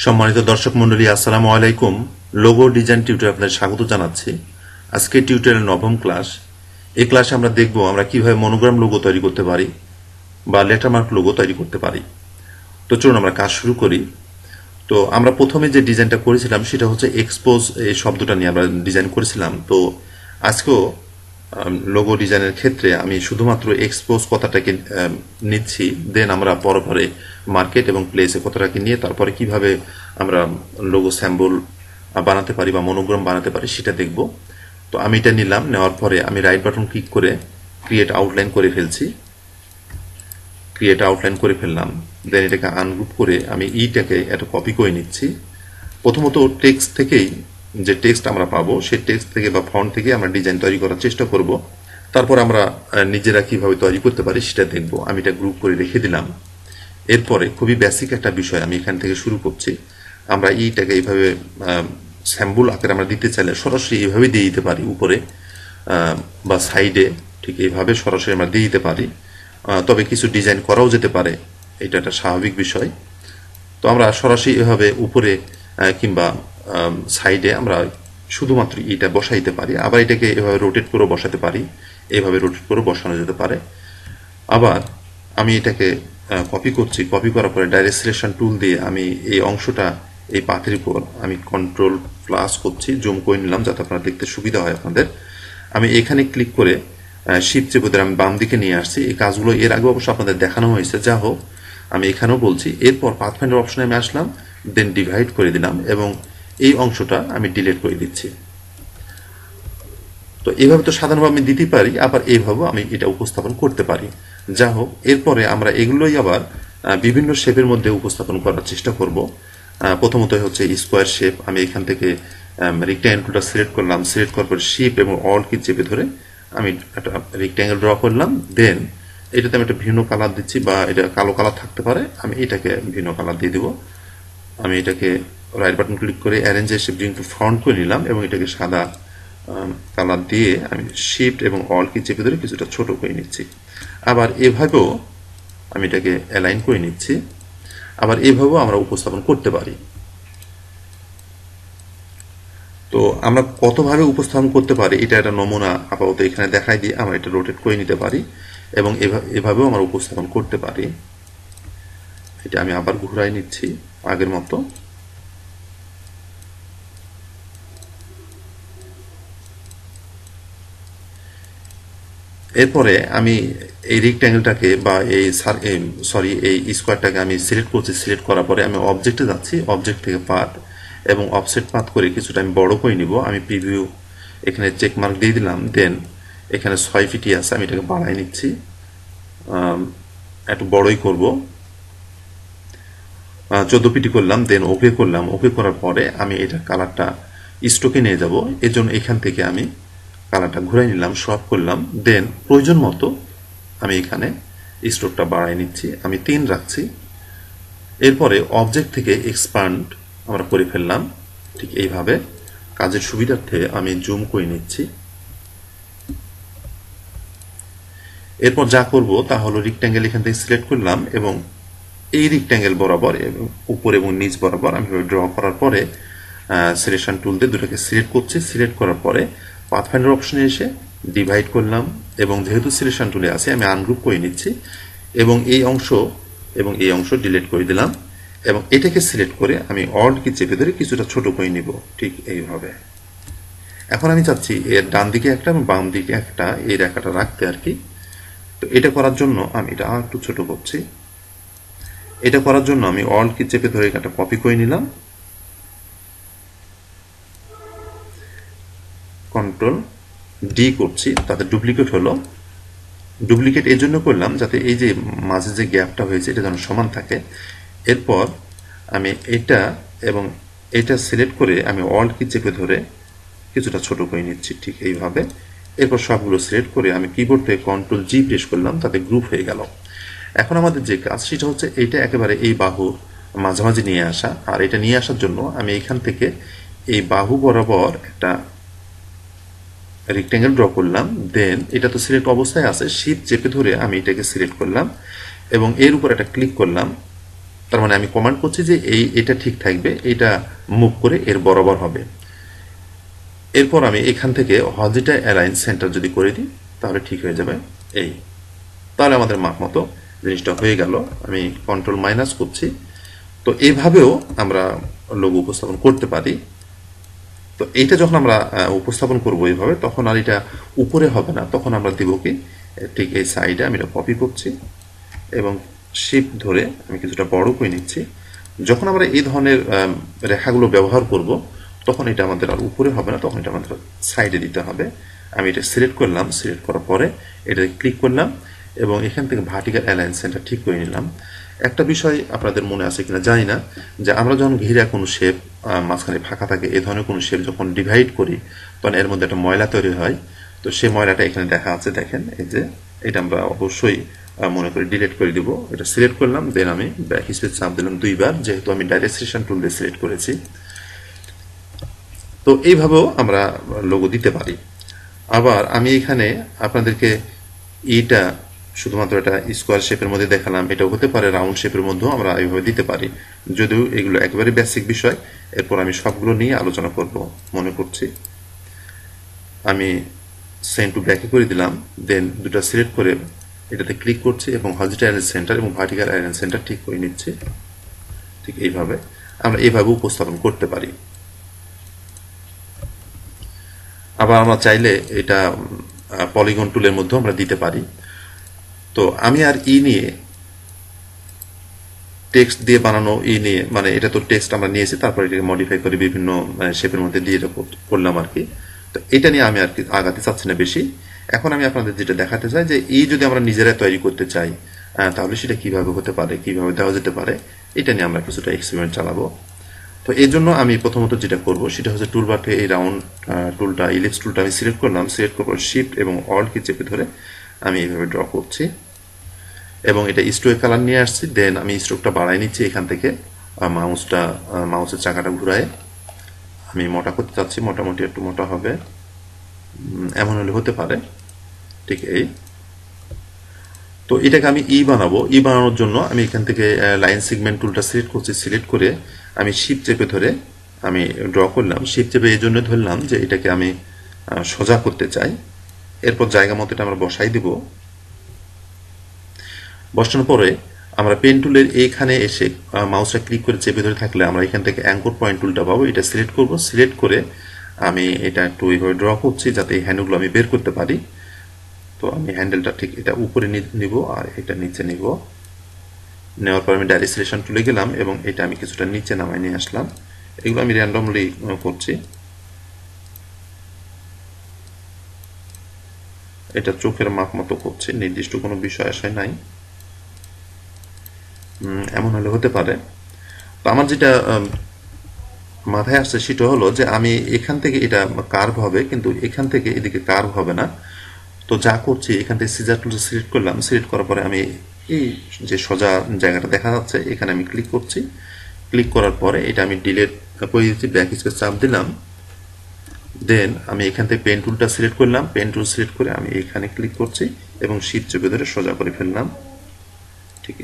সম্মানিত দর্শক মণ্ডলী, আসসালামু আলাইকুম। লোগো ডিজাইন টিউটোরিয়ালে আপনাদের স্বাগত জানাচ্ছি। আজকে টিউটোরিয়ালের নবম ক্লাস। এই ক্লাসে আমরা দেখব আমরা কিভাবে মনোগ্রাম লোগো তৈরি করতে পারি বা লেটারমার্ক লোগো তৈরি করতে পারি। তো চলুন আমরা কাজ শুরু করি। তো আমরা প্রথমে যে ডিজাইনটা করেছিলাম সেটা হচ্ছে এক্সপোজ এই শব্দটা নিয়ে আমরা ডিজাইন করেছিলাম। তো আজকেও লোগো ডিজাইনের ক্ষেত্রে আমি শুধুমাত্র এক্সপোজ কথাটাকে নিচ্ছি, দেন আমরা পরে মার্কেট এবং প্লেসে কথাটাকে নিয়ে তারপরে কিভাবে আমরা লোগো স্যাম্বল বানাতে পারি বা মনোগ্রাম বানাতে পারি সেটা দেখব। তো আমি এটা নিলাম, নেওয়ার পরে আমি রাইট বাটন ক্লিক করে ক্রিয়েট আউটলাইন করে ফেলছি। ক্রিয়েট আউটলাইন করে ফেললাম, দেন এটাকে আনগ্রুপ করে আমি ইটাকে একটা কপি করে নিচ্ছি। প্রথমত টেক্সট থেকেই যে টেক্সট আমরা পাবো সেই টেক্সট থেকে বা ফন্ট থেকে আমরা ডিজাইন তৈরি করার চেষ্টা করব। তারপর আমরা নিজেরা কিভাবে তৈরি করতে পারি সেটা দেখব। আমি এটা গ্রুপ করে রেখে দিলাম। এরপরে খুবই বেসিক একটা বিষয় আমি এখান থেকে শুরু করছি। আমরা ইটাকে এইভাবে স্যাম্বল আকারে আমরা দিতে চাইলে সরাসরি এইভাবে দিয়ে দিতে পারি, উপরে বা সাইডে ঠিক এইভাবে সরাসরি আমরা দিয়ে দিতে পারি। তবে কিছু ডিজাইন করাও যেতে পারে, এটা একটা স্বাভাবিক বিষয়। তো আমরা সরাসরি এভাবে উপরে কিংবা সাইডে আমরা শুধুমাত্র এটা বসাইতে পারি। আবার এটাকে এভাবে রোটেট করে বসাতে পারি, এইভাবে রোটেট করে বসানো যেতে পারে। আবার আমি এটাকে কপি করছি, কপি করার পরে ডাইরেক্ট সিলেকশন টুল দিয়ে আমি এই অংশটা এই পাথের উপর আমি কন্ট্রোল প্লাস করছি, জুম করে নিলাম যাতে আপনারা দেখতে সুবিধা হয় আপনাদের। আমি এখানে ক্লিক করে শিফট চেপে ধরে আমি বাম দিকে নিয়ে আসছি। এই কাজগুলো এর আগে অবশ্য আপনাদের দেখানো হয়েছে, যা হোক আমি এখানেও বলছি। এরপর পাথফাইন্ডার অপশনে আমি আসলাম, দেন ডিভাইড করে দিলাম এবং এই অংশটা আমি ডিলিট করে দিচ্ছি। তো এইভাবে তো সাধারণভাবে আমি দিতে পারি, আবার এইভাবে আমি এটা উপস্থাপন করতে পারি। যা হোক, এরপরে আমরা এগুলোই আবার বিভিন্ন শেপের মধ্যে উপস্থাপন করার চেষ্টা করব। প্রথমত হচ্ছে স্কোয়ার শেপ। আমি এখান থেকে রেক্ট্যাঙ্গেলটা সিলেক্ট করলাম, সিলেক্ট করার পরে শিফট এবং অল কি চেপে ধরে আমি একটা রেক্ট্যাঙ্গেল ড্র করলাম। দেন এটাতে আমি একটা ভিন্ন কালার দিচ্ছি, বা এটা কালো কালার থাকতে পারে, আমি এটাকে ভিন্ন কালার দিয়ে দেবো। আমি এটাকে রাইট বাটন ক্লিক করে arrange shape bring to front করে নিলাম এবং এটাকে সাদা কালার দিয়ে আমি শিফট এবং অল কি চেপে ধরে কিছুটা ছোট করে নিচ্ছি। আবার এভাবেও আমি এটাকে অ্যালাইন করে নিচ্ছি। আবার এভাবেও আমরা উপস্থাপন করতে পারি। তো আমরা কতভাবে উপস্থাপন করতে পারি এটা একটা নমুনা আপাতত এখানে দেখাই দিয়ে আমরা এটা রোটেট করে নিতে পারি এবং এভাবেও আমরা উপস্থাপন করতে পারি। এটা আমি আবার ঘুরাই নিচ্ছি আগের মতো। এরপরে আমি এই রেক্ট্যাঙ্গেলটাকে বা এই স্কোয়ারটাকে আমি সিলেক্ট করছি। সিলেক্ট করার পরে আমি অবজেক্টে যাচ্ছি, অবজেক্ট থেকে পাথ এবং অফসেট পাথ করে কিছুটা আমি বড় করে নিব। আমি প্রিভিউ এখানে চেক মার্ক দিয়ে দিলাম। দেন এখানে 6 ফিটই আছে, আমি এটাকে বাড়াই নিচ্ছি, একটু বড়ই করব, 14 ফিটি করলাম। দেন ওকে করলাম। ওকে করার পরে আমি এটা কালারটা স্ট্রোকে নিয়ে যাব। এর জন্য এখান থেকে আমি কালারটা ঘুরাই নিলাম, শর্ট করলাম। দেন প্রয়োজন মতো আমি এখানে স্ট্রোকটা বাড়াই নিচ্ছি, আমি 3 রাখছি। এরপরে অবজেক্ট থেকে এক্সপান্ড আমরা করে ফেললাম। ঠিক এইভাবে কাজের সুবিধার্থে আমি জুম করে নিচ্ছি। এরপর যা করব তা হলো রেক্ট্যাঙ্গেল এখান থেকে সিলেক্ট করলাম এবং এই রেক্ট্যাঙ্গেল বরাবর এবং উপর এবং নিচ বরাবর আমি ড্র করার পরে সিলেকশন টুল দিয়ে দুটোকে সিলেক্ট করছি। সিলেক্ট করার পরে পাথফাইন্ডার অপশনে এসে ডিভাইড করলাম এবং যেহেতু সিলেকশন টুলে আছে আমি আনগ্রুপ করে নিচ্ছি এবং এই অংশ ডিলিট করে দিলাম এবং এটাকে সিলেক্ট করে আমি অল্ট কি চেপে ধরে কিছুটা ছোট করে নিব। ঠিক এইভাবে। এখন আমি চাচ্ছি এর ডান দিকে একটা এবং বাম দিকে একটা এই রেখাটা রাখতে আর কি। তো এটা করার জন্য আমি এটা আর একটু ছোট করছি। এটা করার জন্য আমি অল্ট কি চেপে ধরে একটা কপি করে নিলাম, কন্ট্রোল ডি করছি, তাতে ডুপ্লিকেট হলো। ডুপ্লিকেট এই জন্য করলাম যাতে এই যে মাঝে যে গ্যাপটা হয়েছে এটা যেন সমান থাকে। এরপর আমি এটা এবং এটা সিলেক্ট করে আমি অল্ট কি চেপে ধরে কিছুটা ছোট করে নিচ্ছি। ঠিক এইভাবে। এরপর সবগুলো সিলেক্ট করে আমি কিবোর্ড থেকে কন্ট্রোল জি প্রেস করলাম, তাতে গ্রুপ হয়ে গেল। এখন আমাদের যে কাজ সেটা হচ্ছে এইটা একেবারে এই বাহুর মাঝামাঝি নিয়ে আসা। আর এটা নিয়ে আসার জন্য আমি এখান থেকে এই বাহু বরাবর একটা রেক্ট্যাঙ্গেল ড্র করলাম। দেন এটা তো সিলেক্ট অবস্থায় আছে, শিফট চেপে ধরে আমি এটাকে সিলেক্ট করলাম এবং এর উপর একটা ক্লিক করলাম। তার মানে আমি কমান্ড করছি যে এটা ঠিক থাকবে, এটা মুভ করে এর বরাবর হবে। এরপর আমি এখান থেকে হরিজন্টাল অ্যালাইন সেন্টার যদি করে দিই তাহলে ঠিক হয়ে যাবে। তাহলে আমাদের মাপ মতো জিনিসটা হয়ে গেল। আমি কন্ট্রোল মাইনাস করছি। তো এইভাবেও আমরা লোগো উপস্থাপন করতে পারি। তো এইটা যখন আমরা উপস্থাপন করবো এইভাবে, তখন আর এটা উপরে হবে না, তখন আমরা দিব কি ঠিক এই সাইডে আমি এটা কপি করছি এবং শিফট ধরে আমি কিছুটা বড় করে নিচ্ছি। যখন আমরা এই ধরনের রেখাগুলো ব্যবহার করব তখন এটা আমাদের আর উপরে হবে না, তখন এটা আমাদের সাইডে দিতে হবে। আমি এটা সিলেক্ট করলাম, সিলেক্ট করার পরে এটা ক্লিক করলাম এবং এখান থেকে ভার্টিক্যাল অ্যালাইন সেন্টার ঠিক করে নিলাম। একটা বিষয় আপনাদের মনে আছে কিনা জানি না, যে আমরা যখন ঘিরা কোনো শেপ মাঝখানে ফাঁকা থাকে, এই ধরনের কোনো শেপ যখন ডিভাইড করি তখন এর মধ্যে একটা ময়লা তৈরি হয়। তো সেই ময়লাটা এখানে দেখা আছে, দেখেন এই যে এটা আমরা অবশ্যই মনে করি ডিলিট করে দিব। এটা সিলেক্ট করলাম, দেন আমি ব্যাক স্পেস চাপ দিলাম দুইবার, যেহেতু আমি ডাইরেক্ট সিলেকশন টুল দিয়ে সিলেক্ট করেছি। তো এইভাবেও আমরা লোগো দিতে পারি। আবার আমি এখানে আপনাদেরকে এটা শুধুমাত্র এটা স্কোয়ার শেপের মধ্যে দেখালাম, এটাও হতে পারে রাউন্ড শেপের মধ্যেও আমরা এইভাবে দিতে পারি, যদিও এগুলো একেবারে বেসিক বিষয়। এরপর আমি সবগুলো নিয়ে আলোচনা করব মনে করছি। আমি সেন্ড টু ব্যাকে করে দিলাম, দেন দুটো সিলেক্ট করে এটাতে ক্লিক করছি এবং হরিজন্টাল অ্যালাইন সেন্টার এবং ভার্টিক্যাল অ্যালাইন সেন্টার ঠিক করে নিচ্ছি। ঠিক এইভাবে আমরা এইভাবে উপস্থাপন করতে পারি। আবার আমরা চাইলে এটা পলিগন টুলের মধ্যেও আমরা দিতে পারি। তো আমি আর নিয়ে টেক্সট দিয়ে বানানো নিয়ে, মানে এটা তো টেক্সট আমরা নিয়েছি, তারপর এটাকে মডিফাই করে বিভিন্ন শেপের মধ্যে দিয়ে এটা করলাম আর কি। তো এটা নিয়ে আমি আর কি আগাতে চাচ্ছি না বেশি। এখন আমি আপনাদের যেটা দেখাতে চাই যে যদি আমরা নিজেরা তৈরি করতে চাই তাহলে সেটা কিভাবে হতে পারে, কিভাবে দেওয়া যেতে পারে, এটা নিয়ে আমরা কিছুটা এক্সপেরিমেন্ট চালাবো। তো এই জন্য আমি প্রথমত যেটা করব সেটা হচ্ছে টুলবার থেকে এই রাউন্ড টুলটা, ইলিপস টুলটা আমি সিলেক্ট করলাম, সিলেক্ট করার পর শিফট এবং অল্ট কি চেপে ধরে আমি এইভাবে ড্র করছি এবং এটা স্ট্রোক কালার নিয়ে আসছি। দেন আমি স্ট্রোকটা বাড়াই নিচ্ছি এখান থেকে, মাউসের চাকাটা ঘুরায় আমি মোটা করতে চাচ্ছি, মোটামুটি একটু মোটা হবে, এমন হলে হতে পারে। ঠিক তো এটাকে আমি বানাবো। বানানোর জন্য আমি এখান থেকে লাইন সেগমেন্ট টুলটা সিলেক্ট করছি, সিলেক্ট করে আমি শিফট চেপে ধরে আমি ড্র করলাম। শিফট চেপে এই জন্য ধরলাম যে এটাকে আমি সোজা করতে চাই। এরপর জায়গা মতো এটা আমরা বসাই দিব। বসানোর পরে আমরা পেন টুলের এইখানে এসে মাউসটা ক্লিক করে চেপে ধরে থাকলে আমরা এখান থেকে অ্যাঙ্কর পয়েন্ট টুলটা পাবো, এটা সিলেক্ট করব। সিলেক্ট করে আমি এটা একটু এইভাবে ড্র করছি যাতে এই হ্যান্ডেলগুলো আমি বের করতে পারি। তো আমি হ্যান্ডেলটা ঠিক এটা উপরে নিব আর এটা নিচে নিব। নেওয়ার পর আমি ডাইরেক্ট সিলেকশন টুলে গেলাম এবং এটা আমি কিছুটা নিচে নামায় নিয়ে আসলাম। এগুলো আমি র্যান্ডমলি করছি। এটা চোখের মাপ মতো করছি, নির্দিষ্ট কোনো বিষয় আশায় নাই, এমন হলে হতে পারে। তো আমার যেটা মাথায় আসছে সেটা হলো যে আমি এখান থেকে এটা কার্ভ হবে, কিন্তু এখান থেকে এদিকে কার্ভ হবে না। তো যা করছি এখান থেকে সিজার টুল সিলেক্ট করলাম, সিলেক্ট করার পরে আমি এই যে সোজা জায়গাটা দেখা যাচ্ছে এখানে আমি ক্লিক করছি। ক্লিক করার পরে এটা আমি ডিলিট করে দিচ্ছি, ব্যাক স্পেস চাপ দিলাম। দেন আমি এখান থেকে পেন টুলটা সিলেক্ট করলাম, পেন টুল সিলেক্ট করে আমি এখানে ক্লিক করছি এবং শিফট চেপে ধরে সোজা করে ফেললাম। ঠিক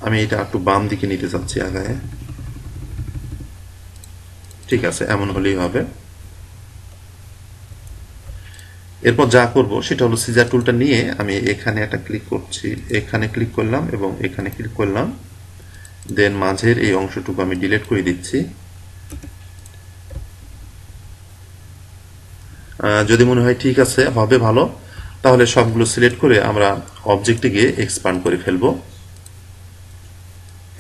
আমি এটা একটু বাম দিকে নিতে চাচ্ছি আগায়। ঠিক আছে, এমন হলেই হবে। এরপর যা করব সেটা হলো সিজার টুলটা নিয়ে আমি এখানে একটা ক্লিক করছি, এখানে ক্লিক করলাম এবং এখানে ক্লিক করলাম। দেন মাঝের এই অংশটুকু আমি ডিলিট করে দিচ্ছি। যদি মনে হয় ঠিক আছে, হবে ভালো, তাহলে সবগুলো সিলেক্ট করে আমরা অবজেক্টে গিয়ে এক্সপান্ড করে ফেলবো।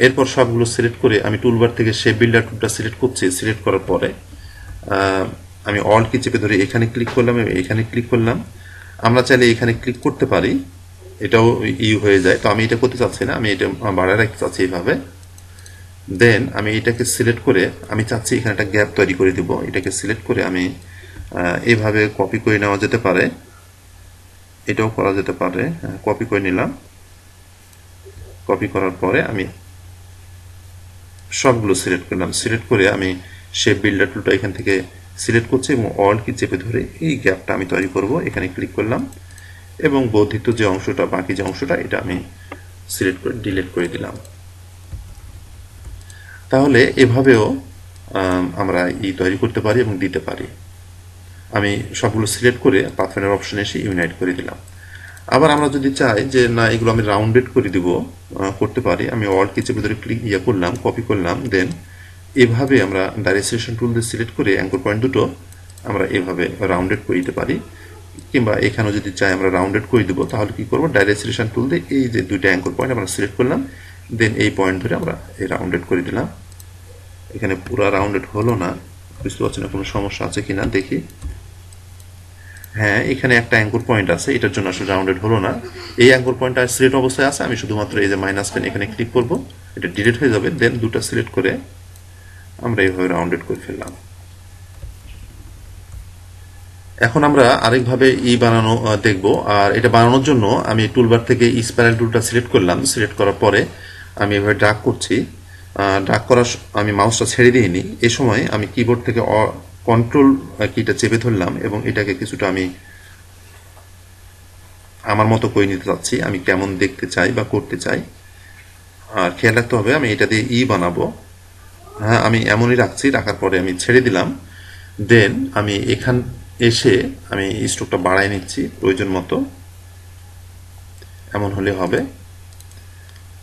এরপর সবগুলো সিলেক্ট করে আমি টুলবার থেকে শেপ বিল্ডার টুলটা সিলেক্ট করছি। সিলেক্ট করার পরে আমি অল্ট কি চেপে ধরে এখানে ক্লিক করলাম এবং এখানে ক্লিক করলাম। আমরা চাইলে এখানে ক্লিক করতে পারি, এটাও হয়ে যায়। তো আমি এটা করতে চাচ্ছি না, আমি এটা বাড়ায় রাখতে চাচ্ছি এইভাবে। দেন আমি এটাকে সিলেক্ট করে আমি চাচ্ছি এখানে একটা গ্যাপ তৈরি করে দিব। এটাকে সিলেক্ট করে আমি এইভাবে কপি করে নেওয়া যেতে পারে, এটাও করা যেতে পারে। কপি করে নিলাম। কপি করার পরে আমি সবগুলো সিলেক্ট করলাম, সিলেক্ট করে আমি শেপ বিল্ডার টুলটা এখান থেকে সিলেক্ট করছি এবং অল্ট কি চেপে ধরে এই গ্যাপটা আমি তৈরি করব। এখানে ক্লিক করলাম এবং বর্ধিত যে অংশটা, বাকি যে অংশটা, এটা আমি সিলেক্ট করে ডিলিট করে দিলাম। তাহলে এভাবেও আমরা তৈরি করতে পারি এবং দিতে পারি। আমি সবগুলো সিলেক্ট করে পাথফাইন্ডার অপশনে এসে ইউনাইট করে দিলাম। আবার আমরা যদি চাই যে না এগুলো আমি রাউন্ডেড করে দিব, করতে পারি। আমি অল কি চেপে ধরে ক্লিক করলাম, কপি করলাম, দেন এভাবে আমরা ডাইরেকশন টুল দিয়ে সিলেক্ট করে অ্যাঙ্কর পয়েন্ট দুটো আমরা এভাবে রাউন্ডেড করে দিতে পারি। কিংবা এখানেও যদি চাই আমরা রাউন্ডেড করে দিব, তাহলে কি করব, ডাইরেকশন টুল দিয়ে এই যে দুইটা অ্যাঙ্কর পয়েন্ট আমরা সিলেক্ট করলাম, দেন এই পয়েন্ট ধরে আমরা এই রাউন্ডেড করে দিলাম। এখানে পুরো রাউন্ডেড হলো না, বুঝতে পারছি না কোনো সমস্যা আছে কিনা দেখি। হ্যাঁ, এখানে একটা অ্যাঙ্কর পয়েন্ট আছে, এটার জন্য আসলে রাউন্ডেড হলো না। এই অ্যাঙ্কর পয়েন্টটা সিলেক্ট অবস্থায় আছে, আমি শুধুমাত্র এই যে মাইনাস পেন এখানে ক্লিক করব, এটা ডিলিট হয়ে যাবে। দেন দুটো সিলেক্ট করে আমরা এইভাবে রাউন্ডেড করে ফেললাম। এখন আমরা আরেকভাবে বানানো দেখব। আর এটা বানানোর জন্য আমি টুলবার থেকে স্পাইরাল টুলটা সিলেক্ট করলাম। সিলেক্ট করার পরে আমি এভাবে ড্র্যাগ করছি। ড্র্যাগ করার আমি মাউসটা ছেড়ে দিইনি, এই সময় আমি কিবোর্ড থেকে কন্ট্রোল কিটা চেপে ধরলাম এবং এটাকে কিছুটা আমি আমার মতো করে নিতে চাচ্ছি, আমি কেমন দেখতে চাই বা করতে চাই। আর খেয়াল রাখতে হবে আমি এটা দিয়ে বানাবো। হ্যাঁ, আমি এমনই রাখছি, রাখার পরে আমি ছেড়ে দিলাম। দেন আমি এখান এসে আমি স্ট্রোকটা বাড়াই নিচ্ছি প্রয়োজন মতো, এমন হলে হবে।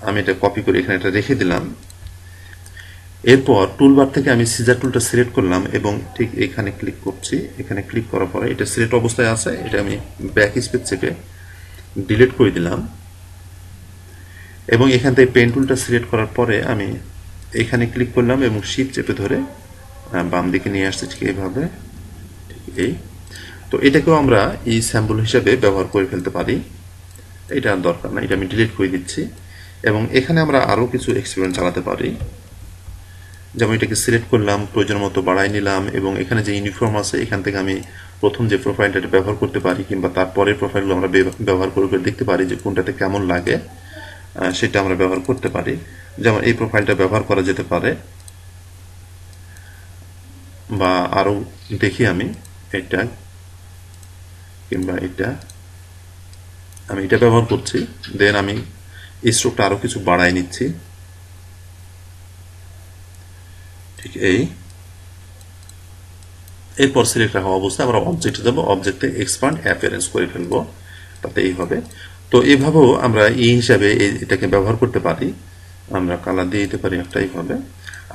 আমি এটা কপি করে এখানে এটা রেখে দিলাম। এরপর টুলবার থেকে আমি সিজার টুলটা সিলেক্ট করলাম এবং ঠিক এখানে ক্লিক করছি। এখানে ক্লিক করার পরে এটা সিলেক্ট অবস্থায় আছে, এটা আমি ব্যাক স্পেস চেপে ডিলিট করে দিলাম। এবং এখান থেকে পেন টুলটা সিলেক্ট করার পরে আমি এখানে ক্লিক করলাম এবং শিফট চেপে ধরে বাম দিকে নিয়ে আসছি, ঠিক এইভাবে, ঠিক এই। তো এটাকেও আমরা এই স্যাম্পল হিসাবে ব্যবহার করে ফেলতে পারি, এটা আর দরকার না, এটা আমি ডিলিট করে দিচ্ছি। এবং এখানে আমরা আরও কিছু এক্সপেরিমেন্ট চালাতে পারি। যেমন এটাকে সিলেক্ট করলাম, প্রয়োজন মতো বাড়াই নিলাম এবং এখানে যে ইউনিফর্ম আছে এখান থেকে আমি প্রথম যে প্রোফাইলটা ব্যবহার করতে পারি, কিংবা তারপরের প্রোফাইলগুলো আমরা ব্যবহার করে দেখতে পারি যে কোনটাতে কেমন লাগে, সেটা আমরা ব্যবহার করতে পারি। যেমন এই প্রোফাইলটা ব্যবহার করা যেতে পারে, বা আরও দেখি আমি এটা, কিংবা এটা, আমি এটা ব্যবহার করছি। দেন আমি স্ট্রোকটা আরও কিছু বাড়াই নিচ্ছি, ঠিক এই। এরপর সিলেক্ট রাখা অবস্থায় আমরা অবজেক্টে যাব, অবজেক্টে এক্সপান্ড অ্যাপিয়ারেন্স করে ফেলবো, তাতে এই হবে। তো এইভাবেও আমরা হিসাবে এটাকে ব্যবহার করতে পারি। আমরা কালার দিয়ে দিতে পারি একটা এইভাবে।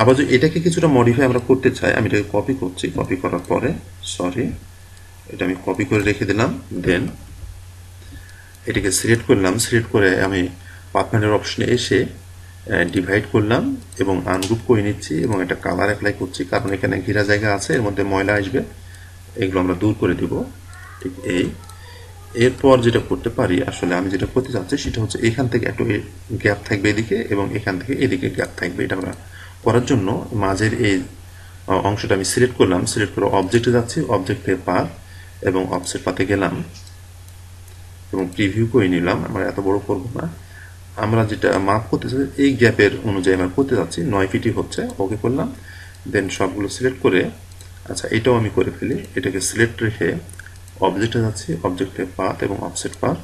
আবার যদি এটাকে কিছুটা মডিফাই আমরা করতে চাই, আমি এটাকে কপি করছি। কপি করার পরে এটা আমি কপি করে রেখে দিলাম। দেন এটাকে সিলেক্ট করলাম, সিলেক্ট করে আমি পাথফাইন্ডার অপশনে এসে ডিভাইড করলাম এবং আনগ্রুপ করে নিচ্ছি এবং এটা কালার অ্যাপ্লাই করছি, কারণ এখানে ঘেরা জায়গা আছে, এর মধ্যে ময়লা আসবে, এগুলো আমরা দূর করে দিব, ঠিক এই। এরপর যেটা করতে পারি, আসলে আমি যেটা করতে চাচ্ছি সেটা হচ্ছে এখান থেকে একটু গ্যাপ থাকবে এদিকে এবং এখান থেকে এদিকে গ্যাপ থাকবে। এটা আমরা করার জন্য মাঝের এই অংশটা আমি সিলেক্ট করলাম, সিলেক্ট করে অবজেক্টে যাচ্ছি, অবজেক্টে পাথ এবং অফসেট পাথে গেলাম এবং প্রিভিউ করে নিলাম। আমরা এত বড় করব না, আমরা যেটা মাপ করতে চাই এই গ্যাপের অনুযায়ী আমরা করতে যাচ্ছি, 9 ফিটই হচ্ছে, ওকে করলাম। দেন সবগুলো সিলেক্ট করে, আচ্ছা এটাও আমি করে ফেলি, এটাকে সিলেক্ট রেখে অবজেক্টে যাচ্ছি, অবজেক্টে পাথ এবং অফসেট পাথ,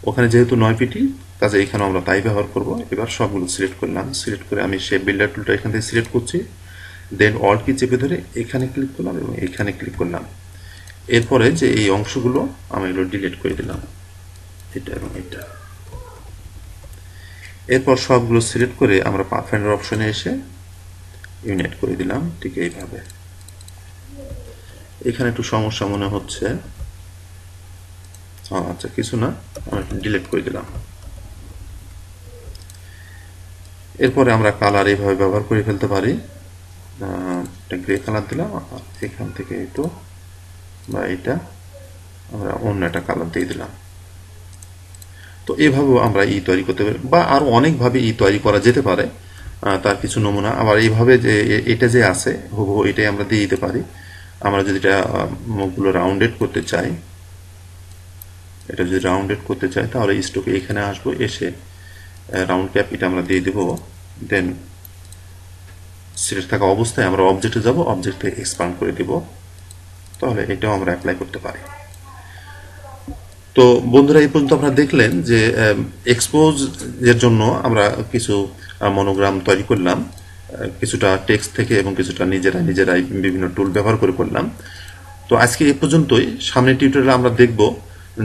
ওখানে যেহেতু 9 ফিটই, কাজে এখানে আমরা তাই ব্যবহার করব। এবার সবগুলো সিলেক্ট করলাম, সিলেক্ট করে আমি শেপ বিল্ডার টুলটা এখান থেকে সিলেক্ট করছি। দেন অল্ট কি চেপে ধরে এখানে ক্লিক করলাম এবং এখানে ক্লিক করলাম। এরপরে যে এই অংশগুলো আমি এগুলো ডিলিট করে দিলাম, এটা এবং এটা। এরপর সবগুলো সিলেক্ট করে আমরা পাথফাইন্ডার অপশনে এসে ইউনাইট করে দিলাম, ঠিক এইভাবে। এখানে একটু সমস্যা মনে হচ্ছে, আচ্ছা কিছু না, আমি ডিলিট করে দিলাম। এরপরে আমরা কালার এইভাবে ব্যবহার করে ফেলতে পারি। একটা গ্রে কালার দিলাম, এখান থেকে একটু বা এটা আমরা অন্য একটা কালার দিয়ে দিলাম। তো এভাবেও আমরা তৈরি করতে পারি, বা আরো অনেকভাবে তৈরি করা যেতে পারে। তার কিছু নমুনা আবার এইভাবে যে এটা যে আছে হুবহু এটাই আমরা দিয়ে দিতে পারি। আমরা যদি এটা মুখগুলো রাউন্ডেড করতে চাই, এটা যদি রাউন্ডেড করতে চাই তাহলে স্ট্রোকে এখানে আসবো, এসে রাউন্ড ক্যাপ এটা আমরা দিয়ে দেব। দেন সিলেক্ট থাকা অবস্থায় আমরা অবজেক্টে যাব, অবজেক্টে এক্সপান্ড করে দেব, তাহলে এটাও আমরা অ্যাপ্লাই করতে পারি। তো বন্ধুরা, এই পর্যন্ত আপনারা দেখলেন যে এক্সপোজ এর জন্য আমরা কিছু মনোগ্রাম তৈরি করলাম, কিছুটা টেক্সট থেকে এবং কিছুটা নিজেরাই বিভিন্ন টুল ব্যবহার করে করলাম। তো আজকে এই পর্যন্তই। সামনের টিউটোরিয়ালে আমরা দেখব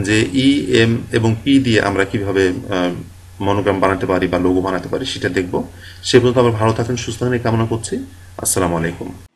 যে ই, এম এবং পি দিয়ে আমরা কিভাবে মনোগ্রাম বানাতে পারি বা লোগো বানাতে পারি সেটা দেখব। সে পর্যন্ত আবার ভালো থাকেন, সুস্থ থাকেন এই কামনা করছি। আসসালামু আলাইকুম।